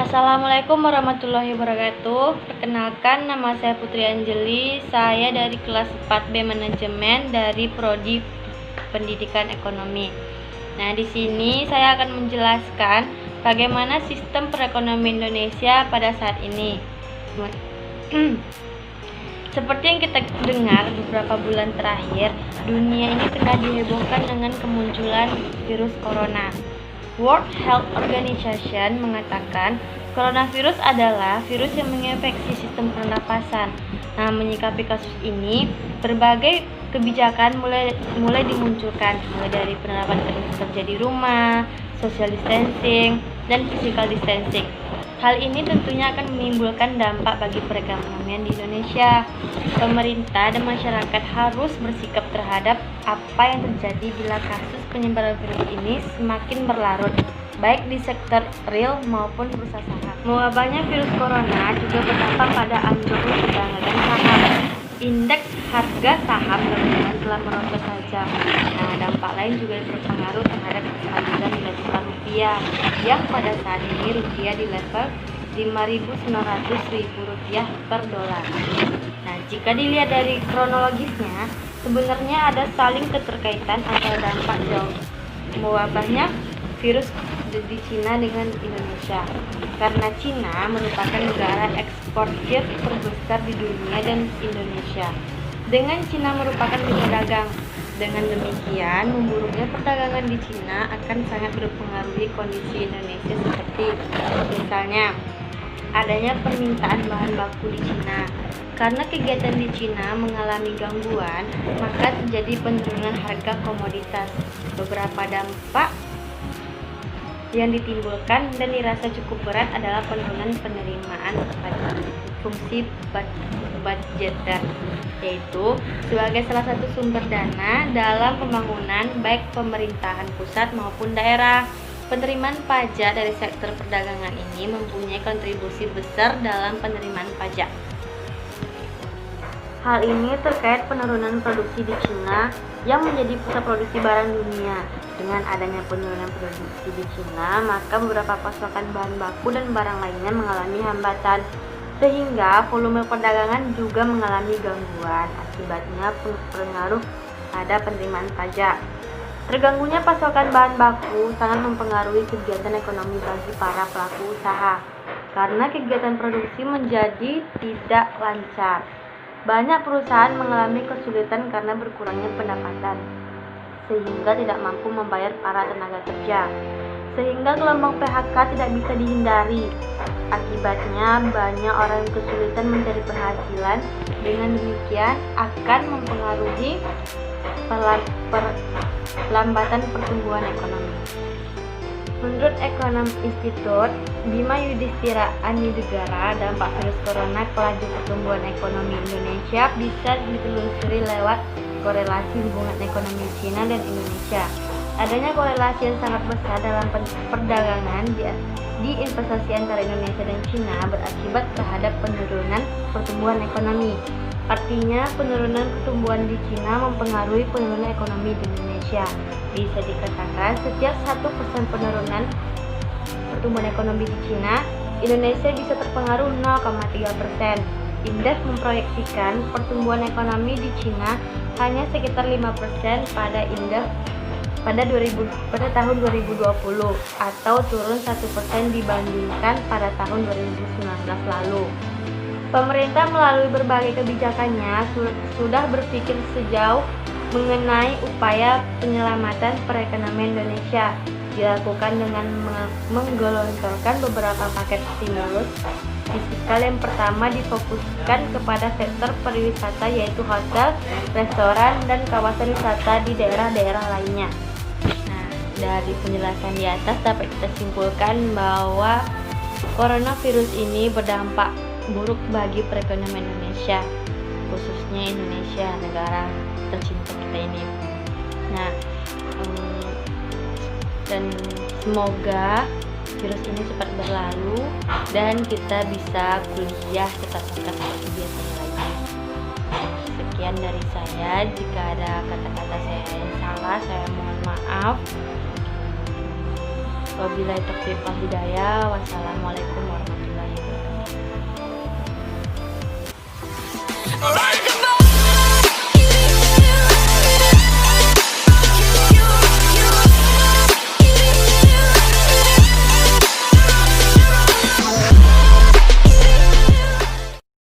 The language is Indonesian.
Assalamualaikum warahmatullahi wabarakatuh. Perkenalkan, nama saya Putri Anjeli. Saya dari kelas 4B Manajemen dari Prodi Pendidikan Ekonomi. Nah, di sini saya akan menjelaskan bagaimana sistem perekonomian Indonesia pada saat ini. Seperti yang kita dengar beberapa bulan terakhir, dunia ini tengah dihebohkan dengan kemunculan virus corona. World Health Organization mengatakan coronavirus adalah virus yang menginfeksi sistem pernapasan. Nah, menyikapi kasus ini, berbagai kebijakan mulai dimunculkan, mulai dari penerapan kerja di rumah, social distancing, dan physical distancing. Hal ini tentunya akan menimbulkan dampak bagi perekonomian di Indonesia. Pemerintah dan masyarakat harus bersikap terhadap apa yang terjadi bila kasus penyebaran virus ini semakin berlarut, baik di sektor real maupun bursa saham. Mewabahnya virus corona juga berdampak pada anjloknya perdagangan saham. Indeks harga saham gabungan telah merosot tajam. Nah, dampak lain juga berpengaruh terhadap kestabilan nilai tukar rupiah, yang pada saat ini rupiah di level Rp5.900.000 per dolar. Nah, jika dilihat dari kronologisnya, sebenarnya ada saling keterkaitan antara dampak jauh mewabahnya virus di Cina dengan Indonesia, karena Cina merupakan negara eksportir terbesar di dunia dan Indonesia. Dengan Cina merupakan mitra dagang. Dengan demikian, memburuknya perdagangan di Cina akan sangat berpengaruhi kondisi Indonesia, seperti misalnya adanya permintaan bahan baku di Cina. Karena kegiatan di Cina mengalami gangguan, maka terjadi penurunan harga komoditas. Beberapa dampak yang ditimbulkan dan dirasa cukup berat adalah penurunan penerimaan pada fungsi budgeter, yaitu sebagai salah satu sumber dana dalam pembangunan baik pemerintahan pusat maupun daerah. Penerimaan pajak dari sektor perdagangan ini mempunyai kontribusi besar dalam penerimaan pajak. Hal ini terkait penurunan produksi di Cina yang menjadi pusat produksi barang dunia. Dengan adanya penurunan produksi di Cina, maka beberapa pasokan bahan baku dan barang lainnya mengalami hambatan, sehingga volume perdagangan juga mengalami gangguan. Akibatnya pengaruh pada penerimaan pajak. Terganggunya pasokan bahan baku sangat mempengaruhi kegiatan ekonomi bagi para pelaku usaha, karena kegiatan produksi menjadi tidak lancar. Banyak perusahaan mengalami kesulitan karena berkurangnya pendapatan, sehingga tidak mampu membayar para tenaga kerja, sehingga gelombang PHK tidak bisa dihindari. Akibatnya banyak orang yang kesulitan mencari penghasilan. Dengan demikian akan mempengaruhi perlambatan pertumbuhan ekonomi. Menurut Ekonom Institut Bima Yudhistira Anidegara, dampak virus corona ke laju pertumbuhan ekonomi Indonesia bisa ditelusuri lewat korelasi hubungan ekonomi Cina dan Indonesia. Adanya korelasi yang sangat besar dalam perdagangan di investasi antara Indonesia dan Cina berakibat terhadap penurunan pertumbuhan ekonomi. Artinya, penurunan pertumbuhan di Cina mempengaruhi penurunan ekonomi di Indonesia. Bisa dikatakan, setiap 1% penurunan pertumbuhan ekonomi di Cina, Indonesia bisa terpengaruh 0,3%. Indef memproyeksikan pertumbuhan ekonomi di Cina hanya sekitar 5% pada tahun 2020, atau turun 1% dibandingkan pada tahun 2019 lalu. Pemerintah melalui berbagai kebijakannya sudah berpikir sejauh mengenai upaya penyelamatan perekonomian Indonesia, dilakukan dengan menggelontorkan beberapa paket stimulus fiskal. Yang pertama difokuskan kepada sektor pariwisata, yaitu hotel, restoran, dan kawasan wisata di daerah-daerah lainnya. Nah, dari penjelasan di atas dapat kita simpulkan bahwa coronavirus ini berdampak buruk bagi perekonomian Indonesia, khususnya Indonesia, negara tercinta kita ini. Nah, dan semoga virus ini cepat berlalu dan kita bisa kuliah tetap-muka seperti biasanya lagi. Sekian dari saya. Jika ada kata-kata saya yang salah, saya mohon maaf. Wabillahi taufiq wal hidayah. Wassalamualaikum warahmatullahi wabarakatuh.